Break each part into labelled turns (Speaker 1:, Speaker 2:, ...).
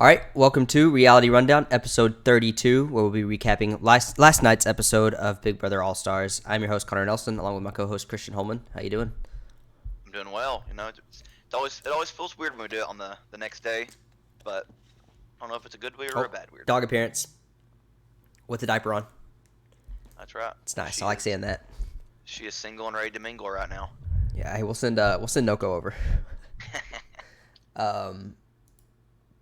Speaker 1: All right, welcome to Reality Rundown, episode 32, where we'll be recapping last night's episode of Big Brother All Stars. I'm your host, Connor Nelson, along with my co-host, Christian Holman. How you doing?
Speaker 2: I'm doing well. You know, it always feels weird when we do it on the next day, but I don't know if it's a good weird or a bad weird.
Speaker 1: Dog appearance with the diaper on.
Speaker 2: That's right.
Speaker 1: It's nice. I like seeing that.
Speaker 2: She is single and ready to mingle right now.
Speaker 1: Yeah, hey, we'll send Noko over.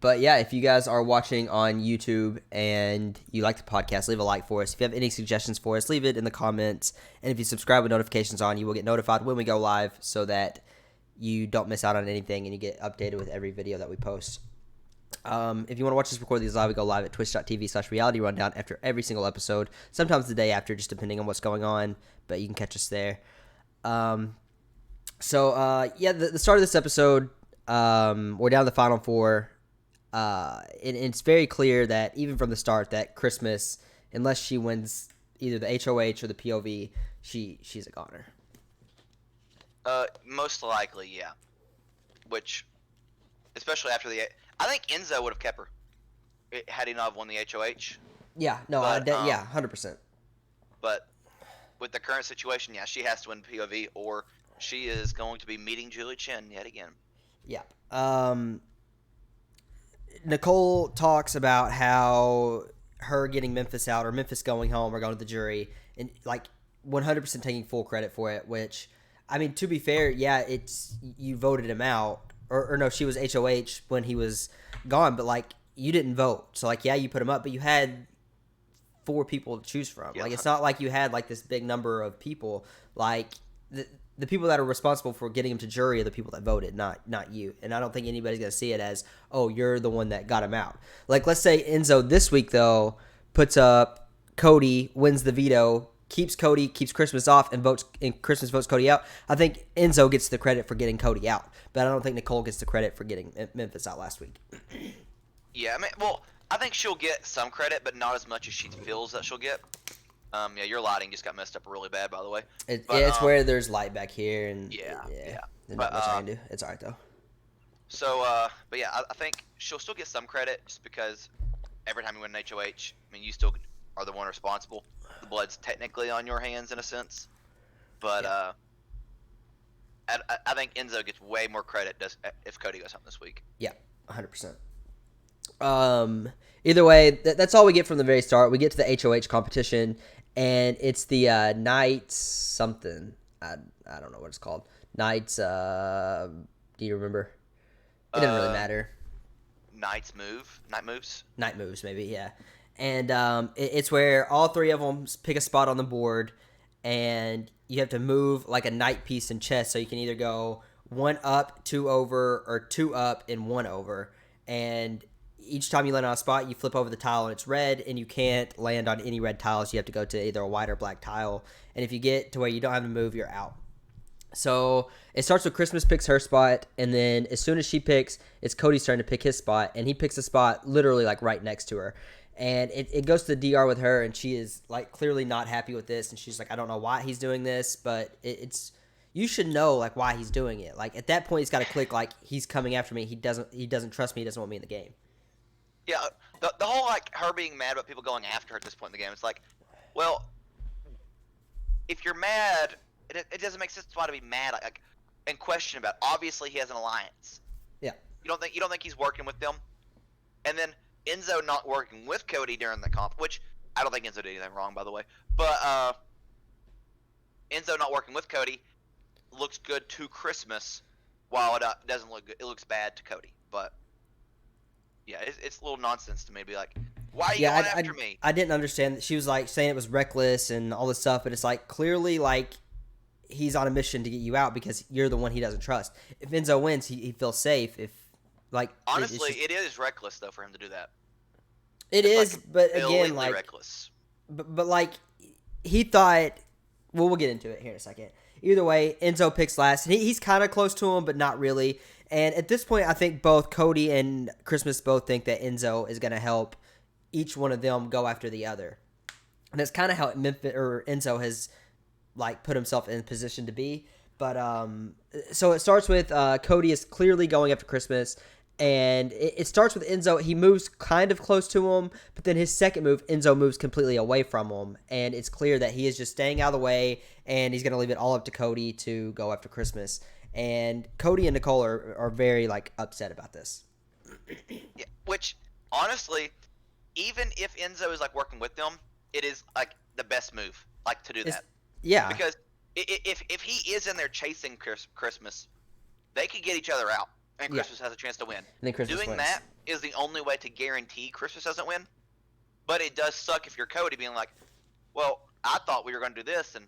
Speaker 1: But yeah, if you guys are watching on YouTube and you like the podcast, leave a like for us. If you have any suggestions for us, leave it in the comments. And if you subscribe with notifications on, you will get notified when we go live so that you don't miss out on anything and you get updated with every video that we post. If you want to watch us record these live, we go live at twitch.tv/realityrundown after every single episode. Sometimes the day after, just depending on what's going on. But you can catch us there. The start of this episode, we're down to the final four. And it's very clear that even from the start that Christmas, unless she wins either the HOH or the POV, she's a goner.
Speaker 2: Most likely, yeah. Which, especially after I think Enzo would have kept her had he not won the HOH.
Speaker 1: Yeah, no,
Speaker 2: but,
Speaker 1: 100%.
Speaker 2: But with the current situation, yeah, she has to win POV or she is going to be meeting Julie Chen yet again.
Speaker 1: Yeah. Nicole talks about how her getting Memphis out or Memphis going home or going to the jury and like 100% taking full credit for it, which, I mean, to be fair, yeah, it's you voted him out or no, she was HOH when he was gone, but like you didn't vote. So like, yeah, you put him up, but you had 4 people to choose from.
Speaker 2: Yeah.
Speaker 1: Like, it's not like you had like this big number of people. Like the people that are responsible for getting him to jury are the people that voted, not you. And I don't think anybody's going to see it as, oh, you're the one that got him out. Like, let's say Enzo this week, though, puts up Cody, wins the veto, keeps Christmas off, and Christmas votes Cody out. I think Enzo gets the credit for getting Cody out. But I don't think Nicole gets the credit for getting Memphis out last week.
Speaker 2: Yeah, I think she'll get some credit, but not as much as she feels that she'll get. Yeah, your lighting just got messed up really bad, by the way.
Speaker 1: It's where there's light back here, and
Speaker 2: yeah.
Speaker 1: There's not much I can do. It's alright though.
Speaker 2: So, but yeah, I think she'll still get some credit just because every time you win an HOH, I mean, you still are the one responsible. The blood's technically on your hands in a sense, but
Speaker 1: yeah.
Speaker 2: I think Enzo gets way more credit if Cody goes home this week.
Speaker 1: Yeah, 100%. Either way, that's all we get from the very start. We get to the HOH competition, and it's the night something. I don't know what it's called. Nights. Do you remember? It doesn't really matter.
Speaker 2: Night moves,
Speaker 1: maybe, yeah. And it's where all 3 of them pick a spot on the board, and you have to move like a knight piece in chess. So you can either go 1 up, 2 over, or 2 up and 1 over, and each time you land on a spot, you flip over the tile and it's red, and you can't land on any red tiles. You have to go to either a white or black tile. And if you get to where you don't have to move, you're out. So it starts with Christmas picks her spot, and then as soon as she picks, it's Cody's turn to pick his spot, and he picks a spot literally like right next to her. And it goes to the DR with her, and she is like clearly not happy with this, and she's like, I don't know why he's doing this, but it's you should know like why he's doing it. Like at that point, he's got to click like he's coming after me. He doesn't trust me. He doesn't want me in the game.
Speaker 2: Yeah, the whole like her being mad about people going after her at this point in the game, it's like, well, if you're mad, it doesn't make sense why to be mad like and question about. Obviously, he has an alliance.
Speaker 1: Yeah.
Speaker 2: You don't think he's working with them, and then Enzo not working with Cody during the comp, which I don't think Enzo did anything wrong, by the way. But Enzo not working with Cody looks good to Christmas, while it doesn't look good. It looks bad to Cody, but. Yeah, it's a little nonsense to me to be like, why are you going after me?
Speaker 1: I didn't understand that she was like saying it was reckless and all this stuff, but it's like clearly like he's on a mission to get you out because you're the one he doesn't trust. If Enzo wins, he feels safe. If like
Speaker 2: honestly, it is reckless though for him to do that.
Speaker 1: It's is, like, but again, like
Speaker 2: reckless.
Speaker 1: But like he thought. Well, we'll get into it here in a second. Either way, Enzo picks last, and he's kind of close to him, but not really. And at this point, I think both Cody and Christmas both think that Enzo is going to help each one of them go after the other. And that's kind of how Enzo has like put himself in position to be. But so it starts with Cody is clearly going after Christmas, And it starts with Enzo. He moves kind of close to him, but then his second move, Enzo moves completely away from him. And it's clear that he is just staying out of the way, and he's going to leave it all up to Cody to go after Christmas. And Cody and Nicole are very, like, upset about this.
Speaker 2: Yeah, which, honestly, even if Enzo is, like, working with them, it is, like, the best move, like, to do that.
Speaker 1: Yeah.
Speaker 2: Because if he is in there chasing Christmas, they could get each other out. And Christmas has a chance to win. Doing that is the only way to guarantee Christmas doesn't win. But it does suck if you're Cody being like, well, I thought we were going to do this, and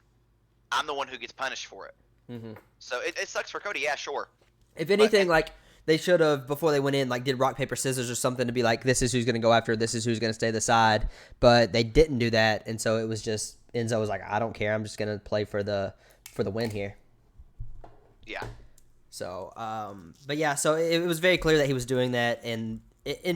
Speaker 2: I'm the one who gets punished for it. Mm-hmm. So it sucks for Cody, yeah, sure.
Speaker 1: If anything, they should have, before they went in, like, did rock, paper, scissors or something to be like, this is who's going to go after, this is who's going to stay the side. But they didn't do that, and so it was just, Enzo was like, I don't care, I'm just going to play for the win here.
Speaker 2: Yeah.
Speaker 1: So, but yeah, so it was very clear that he was doing that, and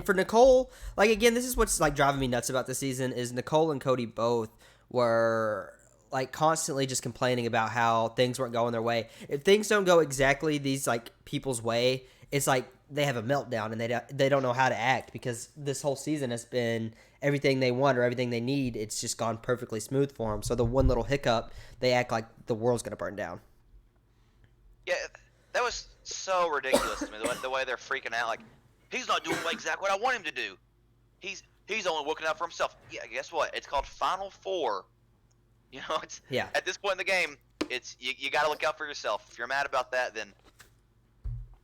Speaker 1: for Nicole, like, again, this is what's, like, driving me nuts about this season, is Nicole and Cody both were, like, constantly just complaining about how things weren't going their way. If things don't go exactly these, like, people's way, it's like they have a meltdown, and they don't know how to act, because this whole season has been everything they want or everything they need. It's just gone perfectly smooth for them. So the one little hiccup, they act like the world's going to burn down.
Speaker 2: Yeah, that was so ridiculous to me, the way they're freaking out. Like, he's not doing exactly what I want him to do. He's only looking out for himself. Yeah, guess what? It's called Final Four. You know, at this point in the game, it's you got to look out for yourself. If you're mad about that, then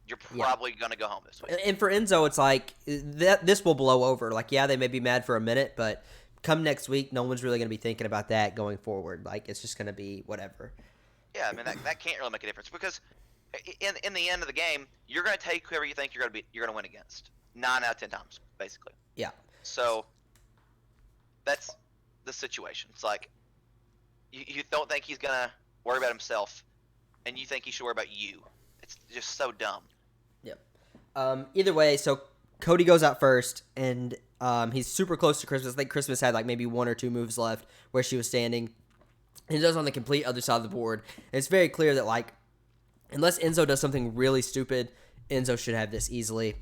Speaker 2: you're probably going to go home this week.
Speaker 1: And for Enzo, it's like, this will blow over. Like, yeah, they may be mad for a minute, but come next week, no one's really going to be thinking about that going forward. Like, it's just going to be whatever.
Speaker 2: Yeah, I mean, that can't really make a difference, because in the end of the game, you're going to take whoever you think you're going to win against 9 out of 10 times, basically.
Speaker 1: Yeah.
Speaker 2: So that's the situation. It's like you don't think he's going to worry about himself, and you think he should worry about you. It's just so dumb.
Speaker 1: Yep. Either way, so Cody goes out first, and he's super close to Christmas. I think Christmas had, like, maybe 1 or 2 moves left where she was standing. And he does on the complete other side of the board. And it's very clear that, like, unless Enzo does something really stupid, Enzo should have this easily.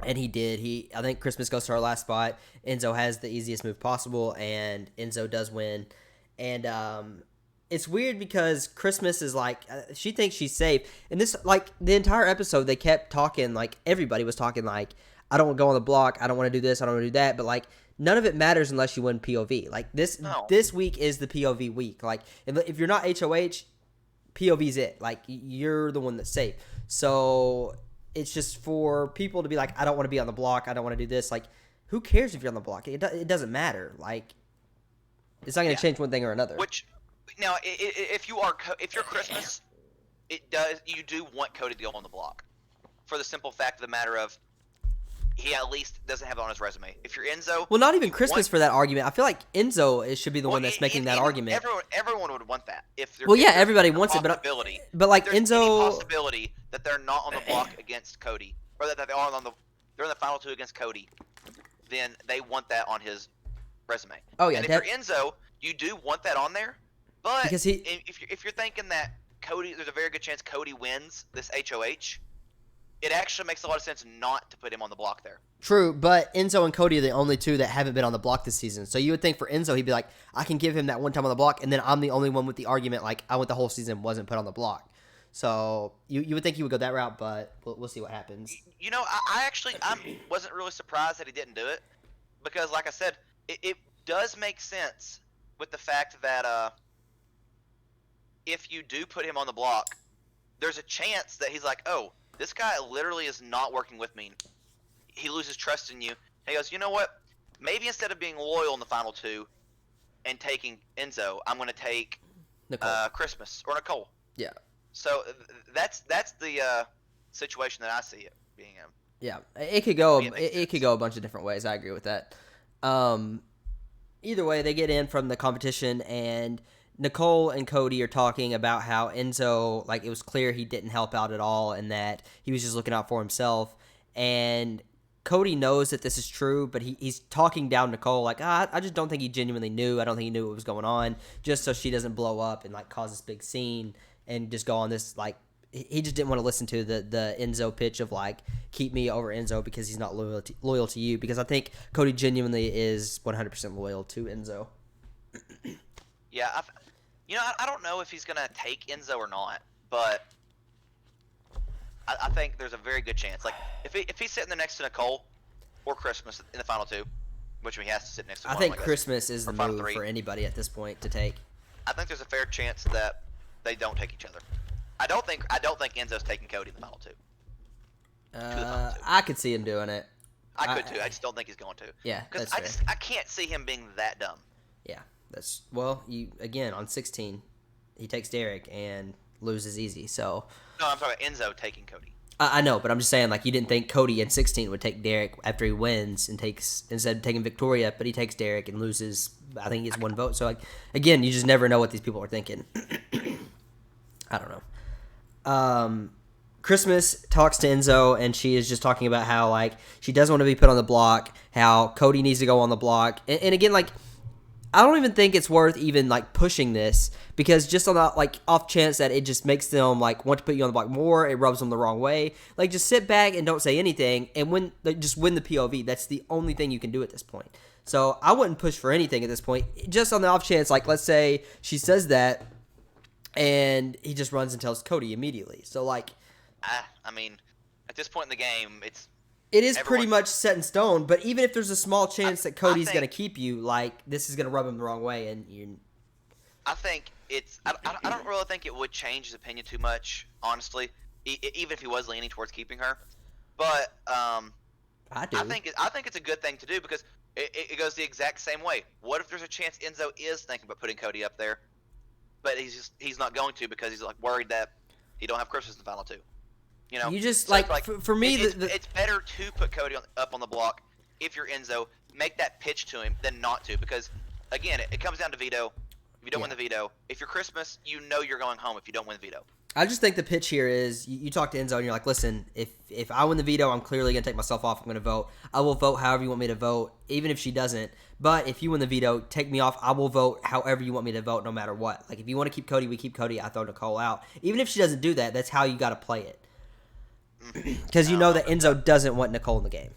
Speaker 1: And he did. I think Christmas goes to our last spot. Enzo has the easiest move possible, and Enzo does win. And it's weird because Christmas is like, she thinks she's safe. And this, like, the entire episode, they kept talking, like, everybody was talking, like, I don't want to go on the block, I don't want to do this, I don't want to do that. But, like, none of it matters unless you win POV. Like, this week is the POV week. Like, if you're not HOH, POV's it. Like, you're the one that's safe. So it's just for people to be like, I don't want to be on the block, I don't want to do this. Like, who cares if you're on the block? It doesn't matter. Like, it's not going to change one thing or another.
Speaker 2: Which, now, if you're Christmas, you do want Cody to go on the block, for the simple fact of the matter of, he at least doesn't have it on his resume. If you're Enzo...
Speaker 1: Well, not even Christmas for that argument. I feel like Enzo should be the one that's making that argument.
Speaker 2: Everyone would want that.
Speaker 1: Everybody wants it, but like,
Speaker 2: if there's
Speaker 1: Enzo...
Speaker 2: any possibility that they're not on the block against Cody, or that they're in the final 2 against Cody, then they want that on his resume.
Speaker 1: Oh, yeah.
Speaker 2: And if you're Enzo, you do want that on there, but
Speaker 1: because
Speaker 2: if you're thinking that Cody, there's a very good chance Cody wins this HOH, it actually makes a lot of sense not to put him on the block there.
Speaker 1: True, but Enzo and Cody are the only 2 that haven't been on the block this season. So you would think for Enzo, he'd be like, I can give him that one time on the block, and then I'm the only one with the argument, like, I went the whole season, wasn't put on the block. So you would think he would go that route, but we'll see what happens.
Speaker 2: You know, I wasn't really surprised that he didn't do it, because, like I said, it does make sense with the fact that if you do put him on the block, there's a chance that he's like, oh, this guy literally is not working with me. He loses trust in you. He goes, you know what? Maybe instead of being loyal in the final 2 and taking Enzo, I'm going to take Christmas or Nicole.
Speaker 1: Yeah.
Speaker 2: So that's the situation that I see it being in.
Speaker 1: Yeah, it could go. It could go a bunch of different ways. I agree with that. Either way, they get in from the competition, and Nicole and Cody are talking about how Enzo, like, it was clear he didn't help out at all, and that he was just looking out for himself. And Cody knows that this is true, but he's talking down Nicole, like, I just don't think he genuinely knew. I don't think he knew what was going on, just so she doesn't blow up and, like, cause this big scene and just go on this, like, he just didn't want to listen to the Enzo pitch of like keep me over Enzo because he's not loyal to you, because I think Cody genuinely is 100% loyal to Enzo.
Speaker 2: Yeah, I don't know if he's gonna take Enzo or not, but I think there's a very good chance. Like if he's sitting there next to Nicole or Christmas in the final two, which he has to sit next to.
Speaker 1: I think Christmas is the move for anybody at this point to take.
Speaker 2: I think there's a fair chance that they don't take each other. I don't think Enzo's taking Cody in the final two.
Speaker 1: I could see him doing it.
Speaker 2: I could too. I just don't think he's going to.
Speaker 1: Yeah,
Speaker 2: because I can't see him being that dumb.
Speaker 1: Yeah, you again on 16, he takes Derek and loses easy. So
Speaker 2: no, I'm talking about Enzo taking Cody.
Speaker 1: I know, but I'm just saying, like, you didn't think Cody in 16 would take Derek after he wins and instead of taking Victoria, but he takes Derek and loses. I think he gets one vote. So, like, again, you just never know what these people are thinking. I don't know. Christmas talks to Enzo, and she is just talking about how, like, she doesn't want to be put on the block, how Cody needs to go on the block. And again, like, I don't even think it's worth even, like, pushing this, because just on the, like, off chance that it just makes them, like, want to put you on the block more, it rubs them the wrong way. Like, just sit back and don't say anything, and just win the POV. That's the only thing you can do at this point. So I wouldn't push for anything at this point. Just on the off chance, like, let's say she says that, and he just runs and tells Cody immediately. So, like,
Speaker 2: I mean, at this point in the game,
Speaker 1: it is pretty much set in stone, but even if there's a small chance that Cody's going to keep you, like, this is going to rub him the wrong way, and
Speaker 2: I think I don't really think it would change his opinion too much, honestly, even if he was leaning towards keeping her. But
Speaker 1: I do.
Speaker 2: I think it's a good thing to do, because it goes the exact same way. What if there's a chance Enzo is thinking about putting Cody up there, but he's not going to, because he's, like, worried that he don't have Christmas in the final two. You know,
Speaker 1: you just,
Speaker 2: so
Speaker 1: like, for me,
Speaker 2: it's better to put Cody up on the block if you're Enzo. Make that pitch to him than not to, because again, it comes down to veto. If you don't win the veto, if you're Christmas, you know you're going home if you don't win the veto.
Speaker 1: I just think the pitch here is you talk to Enzo and you're like, listen, if I win the veto, I'm clearly going to take myself off. I'm going to vote. I will vote however you want me to vote, even if she doesn't. But if you win the veto, take me off. I will vote however you want me to vote, no matter what. Like, if you want to keep Cody, we keep Cody. I throw Nicole out. Even if she doesn't do that, that's how you got to play it. Because you know that Enzo doesn't want Nicole in the game.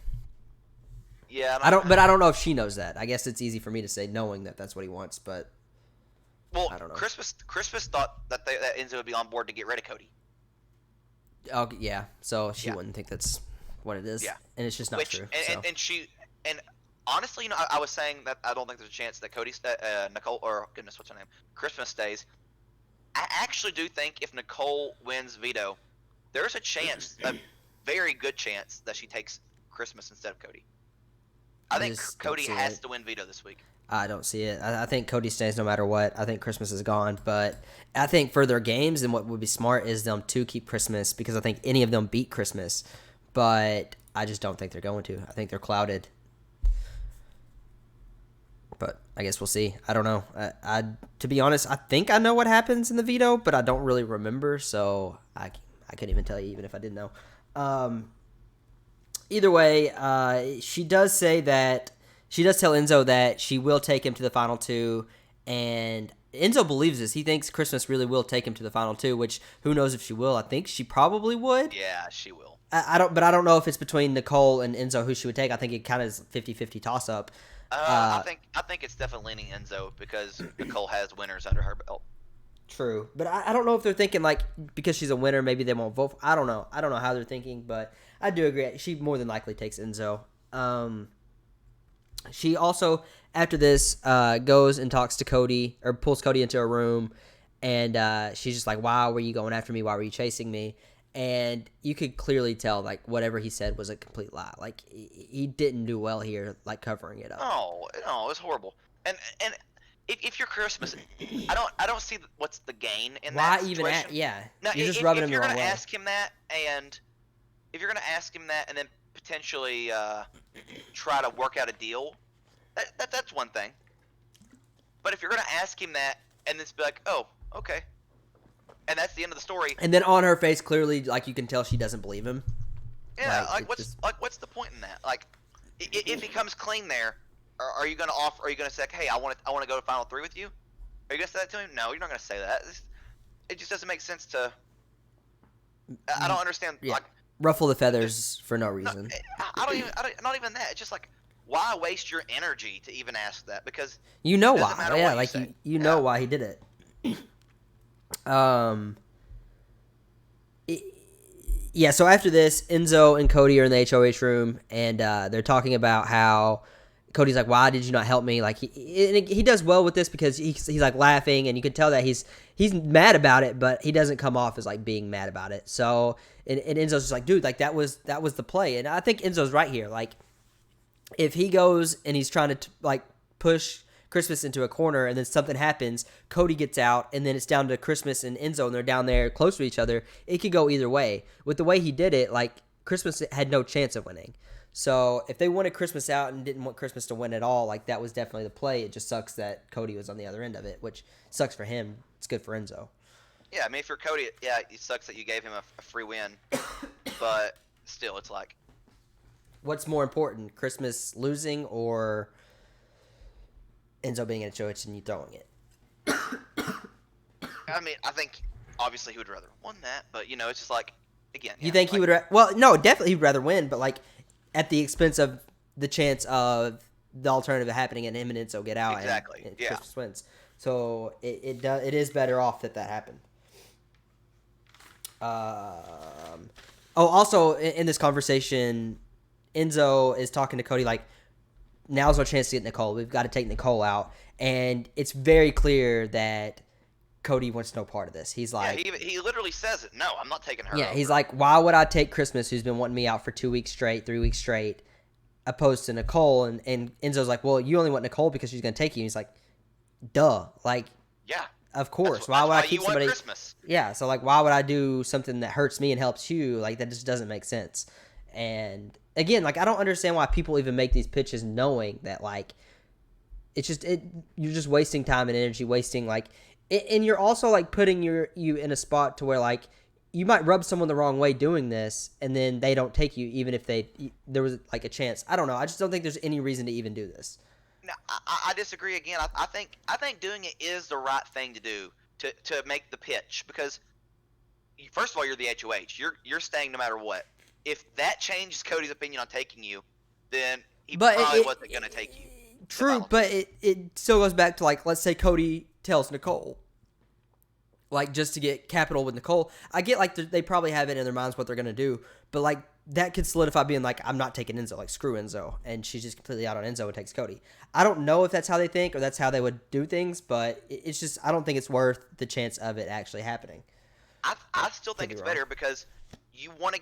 Speaker 2: Yeah,
Speaker 1: but I don't know if she knows that. I guess it's easy for me to say knowing that that's what he wants, but I don't know.
Speaker 2: Christmas thought that Enzo would be on board to get rid of Cody.
Speaker 1: Oh yeah, so she wouldn't think that's what it is.
Speaker 2: Yeah,
Speaker 1: and it's just not true.
Speaker 2: And honestly, you know, I was saying that I don't think there's a chance that Nicole, or goodness, what's her name, Christmas stays. I actually do think if Nicole wins veto, there's a chance, a very good chance, that she takes Christmas instead of Cody. I think Cody has to win veto this week.
Speaker 1: I don't see it. I think Cody stays no matter what. I think Christmas is gone, but I think for their games, and what would be smart is them to keep Christmas, because I think any of them beat Christmas, but I just don't think they're going to. I think they're clouded. But I guess we'll see. I don't know. To be honest, I think I know what happens in the veto, but I don't really remember, so I couldn't even tell you, even if I did know. Either way, she does say that she does tell Enzo that she will take him to the final two, and Enzo believes this. He thinks Christmas really will take him to the final two, which who knows if she will. I think she probably would.
Speaker 2: Yeah, she will.
Speaker 1: I don't know if it's between Nicole and Enzo who she would take. I think it kind of is 50-50 toss up.
Speaker 2: I think it's definitely leaning Enzo, because Nicole has winners under her belt.
Speaker 1: True, but I don't know if they're thinking, like, because she's a winner, maybe they won't vote. I don't know how they're thinking, but I do agree. She more than likely takes Enzo. She also, after this, goes and talks to Cody, or pulls Cody into a room, and she's just like, "Why were you going after me? Why were you chasing me?" And you could clearly tell, like, whatever he said was a complete lie. Like, he didn't do well here, like, covering it up.
Speaker 2: No, it was horrible. And if you're Christmas, I don't see what's the gain in that situation.
Speaker 1: Why even?
Speaker 2: Now,
Speaker 1: you're just rubbing him the wrong way.
Speaker 2: If you're gonna ask him that, and then potentially try to work out a deal, that's one thing. But if you're gonna ask him that and then be like, "Oh, okay," and that's the end of the story,
Speaker 1: and then on her face, clearly, like, you can tell she doesn't believe him.
Speaker 2: Yeah, what's the point in that? Like, if he comes clean there, are you gonna offer? Are you gonna say, "Hey, I want to go to final three with you"? Are you gonna say that to him? No, you're not gonna say that. It just doesn't make sense to I don't understand.
Speaker 1: Yeah.
Speaker 2: Like,
Speaker 1: Ruffle the feathers for no
Speaker 2: no,
Speaker 1: reason.
Speaker 2: I don't even. Not even that. It's just like, why waste your energy to even ask that? Because
Speaker 1: You know
Speaker 2: it doesn't
Speaker 1: why?
Speaker 2: matter
Speaker 1: Yeah,
Speaker 2: what you
Speaker 1: like
Speaker 2: say.
Speaker 1: you know why he did it. Yeah. So after this, Enzo and Cody are in the HOH room, and they're talking about how Cody's like, "Why did you not help me?" Like he does well with this because he's like laughing, and you can tell that he's mad about it, but he doesn't come off as like being mad about it. So and Enzo's just like, "Dude, like that was the play," and I think Enzo's right here. Like if he goes and he's trying to like push Christmas into a corner and then something happens, Cody gets out, and then it's down to Christmas and Enzo, and they're down there close to each other. It could go either way. With the way he did it, like Christmas had no chance of winning. So if they wanted Christmas out and didn't want Christmas to win at all, like that was definitely the play. It just sucks that Cody was on the other end of it, which sucks for him. It's good for Enzo.
Speaker 2: Yeah, I mean, for Cody, yeah, it sucks that you gave him a free win, but still, it's like,
Speaker 1: What's more important, Christmas losing or Enzo being in a choice and you throwing it?
Speaker 2: I mean, I think obviously he would rather have won that, but it's just like, again.
Speaker 1: You think he would? Well, no, definitely he'd rather win, but like at the expense of the chance of the alternative happening and him and Enzo get out.
Speaker 2: Exactly.
Speaker 1: And
Speaker 2: Yeah.
Speaker 1: Christmas wins. So it is better off that happened. Also in this conversation, Enzo is talking to Cody like, now's our chance to get Nicole. We've got to take Nicole out, and it's very clear that Cody wants no part of this. He's like,
Speaker 2: yeah, he literally says it. No, I'm not taking her.
Speaker 1: yeah,
Speaker 2: over.
Speaker 1: he's like, why would I take Christmas, who's been wanting me out for 2 weeks straight, 3 weeks straight, opposed to Nicole? And Enzo's like, well, you only want Nicole because she's gonna take you. And he's like, duh, like,
Speaker 2: yeah,
Speaker 1: of course.
Speaker 2: That's
Speaker 1: why would I keep
Speaker 2: you want
Speaker 1: somebody?
Speaker 2: Christmas.
Speaker 1: Yeah, so like, why would I do something that hurts me and helps you? Like, that just doesn't make sense. And again, like, I don't understand why people even make these pitches knowing that like, it's just you're just wasting time and energy, wasting like. And you're also like putting you in a spot to where like you might rub someone the wrong way doing this, and then they don't take you even if there was like a chance. I don't know. I just don't think there's any reason to even do this.
Speaker 2: No, I disagree again. I think doing it is the right thing to do to make the pitch, because first of all, you're the HOH. You're staying no matter what. If that changes Cody's opinion on taking you, then he probably wasn't going to take you.
Speaker 1: True, but it still goes back to like, let's say Cody tells Nicole, like, just to get capital with Nicole. I get like they probably have it in their minds what they're gonna do, but like that could solidify being like, I'm not taking Enzo, like screw Enzo, and she's just completely out on Enzo and takes Cody. I don't know if that's how they think or that's how they would do things, but it's just, I don't think it's worth the chance of it actually happening.
Speaker 2: I still think it's better because you want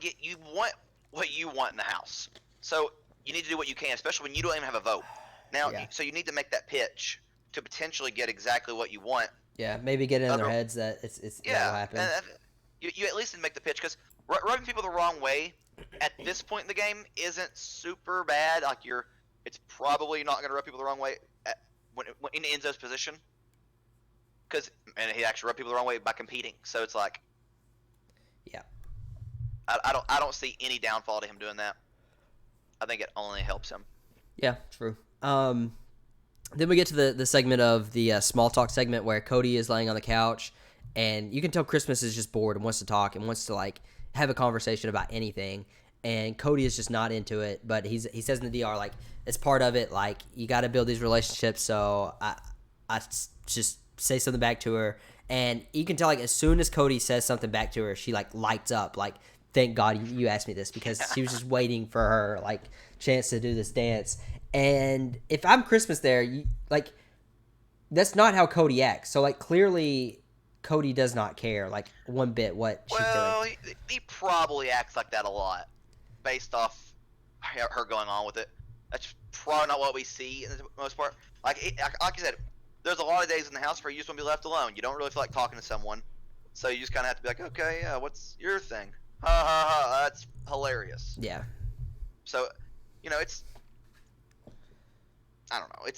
Speaker 2: what you want in the house, so you need to do what you can, especially when you don't even have a vote. Now, so you need to make that pitch to potentially get exactly what you want.
Speaker 1: Yeah, maybe get in their heads that it's that'll happen.
Speaker 2: You at least need to make the pitch, because rubbing people the wrong way at this point in the game isn't super bad. Like it's probably not going to rub people the wrong way when in Enzo's position, and he actually rubbed people the wrong way by competing. So it's like,
Speaker 1: yeah,
Speaker 2: I don't see any downfall to him doing that. I think it only helps him.
Speaker 1: Yeah, true. Then we get to the segment of the small talk segment where Cody is laying on the couch, and you can tell Christmas is just bored and wants to talk and wants to like have a conversation about anything. And Cody is just not into it, but he says in the DR like, it's part of it. Like, you got to build these relationships. So I just say something back to her, and you can tell like as soon as Cody says something back to her, she like lights up. Like, thank God you asked me this, because she was just waiting for her like chance to do this dance. And if I'm Christmas there, like, that's not how Cody acts. So like clearly Cody does not care like one bit what she's doing.
Speaker 2: Well, he probably acts like that a lot, based off her going on with it. That's probably not what we see in the most part. Like I said, there's a lot of days in the house where you just want to be left alone. You don't really feel like talking to someone, so you just kind of have to be like, okay, yeah, what's your thing? Ha ha ha, that's hilarious.
Speaker 1: Yeah.
Speaker 2: So, it's, I don't know.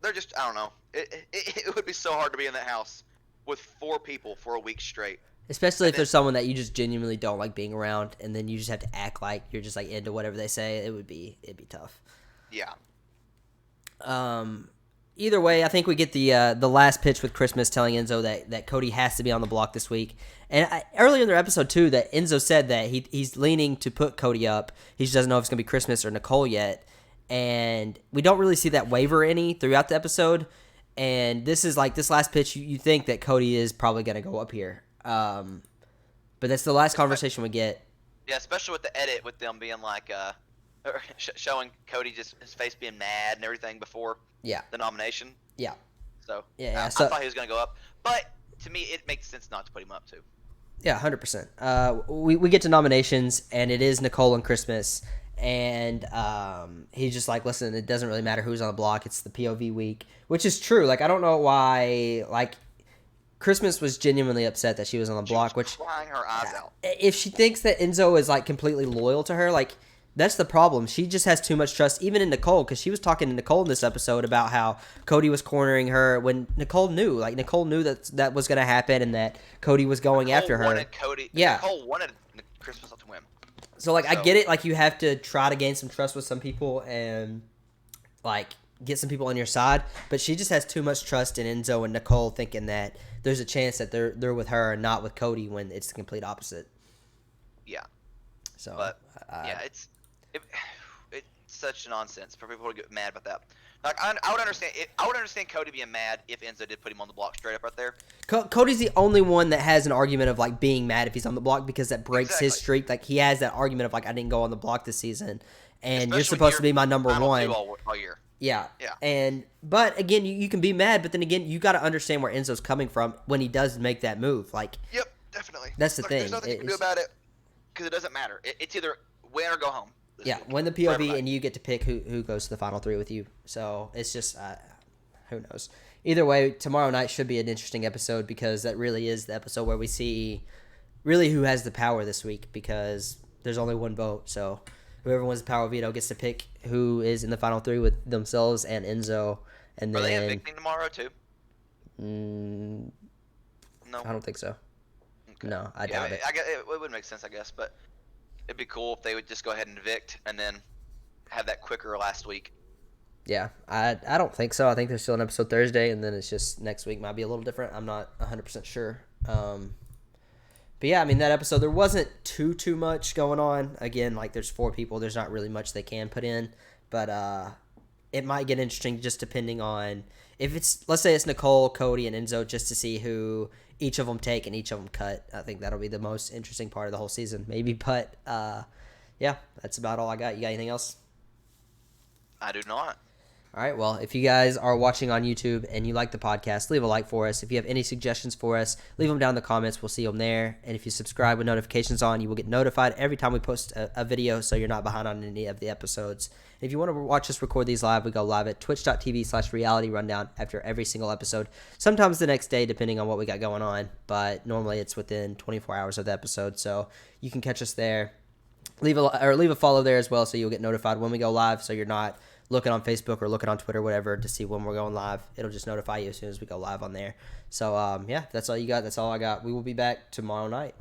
Speaker 2: They're just, I don't know. It would be so hard to be in that house with 4 people for a week straight.
Speaker 1: Especially if there's someone that you just genuinely don't like being around, and then you just have to act like you're just like into whatever they say. It'd be tough.
Speaker 2: Yeah.
Speaker 1: either way, I think we get the last pitch with Christmas telling Enzo that Cody has to be on the block this week. And earlier in their episode, too, that Enzo said that he's leaning to put Cody up. He just doesn't know if it's going to be Christmas or Nicole yet. And we don't really see that waver any throughout the episode. And this is like this last pitch, you think that Cody is probably going to go up here. But that's the last conversation we get.
Speaker 2: Yeah, especially with the edit with them being like showing Cody just his face being mad and everything before the nomination.
Speaker 1: Yeah.
Speaker 2: So
Speaker 1: yeah.
Speaker 2: I thought he was going to go up. But to me, it makes sense not to put him up, too.
Speaker 1: Yeah, 100%. We get to nominations, and it is Nicole and Christmas. And he's just like, listen, it doesn't really matter who's on the block. It's the POV week, which is true. Like, I don't know why, like, Christmas was genuinely upset that she was on the block, which
Speaker 2: crying her eyes out.
Speaker 1: If she thinks that Enzo is, like, completely loyal to her, like, that's the problem. She just has too much trust, even in Nicole, because she was talking to Nicole in this episode about how Cody was cornering her when Nicole knew. Like, Nicole knew that was going to happen and that Cody was going after her.
Speaker 2: Nicole wanted Christmas to win.
Speaker 1: So, like, I get it. Like, you have to try to gain some trust with some people and, like, get some people on your side. But she just has too much trust in Enzo and Nicole, thinking that there's a chance that they're with her and not with Cody when it's the complete opposite.
Speaker 2: Yeah.
Speaker 1: So,
Speaker 2: but, it's such nonsense for people to get mad about that. Like, I would understand. I would understand Cody being mad if Enzo did put him on the block straight up right there.
Speaker 1: Cody's the only one that has an argument of like being mad if he's on the block because that breaks his streak. Like he has that argument of like I didn't go on the block this season, and
Speaker 2: especially
Speaker 1: you're supposed to be my number one
Speaker 2: all year.
Speaker 1: Yeah. But again, you can be mad, but then again, you got to understand where Enzo's coming from when he does make that move. Like,
Speaker 2: yep, definitely.
Speaker 1: That's the thing.
Speaker 2: There's nothing you can do about it because it doesn't matter. It's either win or go home.
Speaker 1: Win the POV and you get to pick who goes to the final three with you. So it's just who knows. Either way, tomorrow night should be an interesting episode because that really is the episode where we see really who has the power this week because there's only one vote. So whoever wins the power veto gets to pick who is in the final three with themselves and Enzo. And then,
Speaker 2: are they evicting tomorrow too?
Speaker 1: No, I don't think so. Okay. No, I doubt it.
Speaker 2: It would make sense, I guess, but it'd be cool if they would just go ahead and evict and then have that quicker last week.
Speaker 1: Yeah, I don't think so. I think there's still an episode Thursday, and then it's just next week might be a little different. I'm not 100% sure. But yeah, I mean, that episode, there wasn't too much going on. Again, like there's 4 people. There's not really much they can put in. But it might get interesting just depending on if it's, let's say it's Nicole, Cody, and Enzo just to see who each of them take and each of them cut. I think that'll be the most interesting part of the whole season, maybe. But yeah, that's about all I got. You got anything else?
Speaker 2: I do not.
Speaker 1: All right, well, if you guys are watching on YouTube and you like the podcast, leave a like for us. If you have any suggestions for us, leave them down in the comments. We'll see them there. And if you subscribe with notifications on, you will get notified every time we post a video so you're not behind on any of the episodes. If you want to watch us record these live, we go live at twitch.tv/realityrundown after every single episode. Sometimes the next day, depending on what we got going on. But normally it's within 24 hours of the episode, so you can catch us there. Leave a follow there as well so you'll get notified when we go live so you're not looking on Facebook or looking on Twitter, whatever, to see when we're going live. It'll just notify you as soon as we go live on there. So, yeah, that's all you got. That's all I got. We will be back tomorrow night.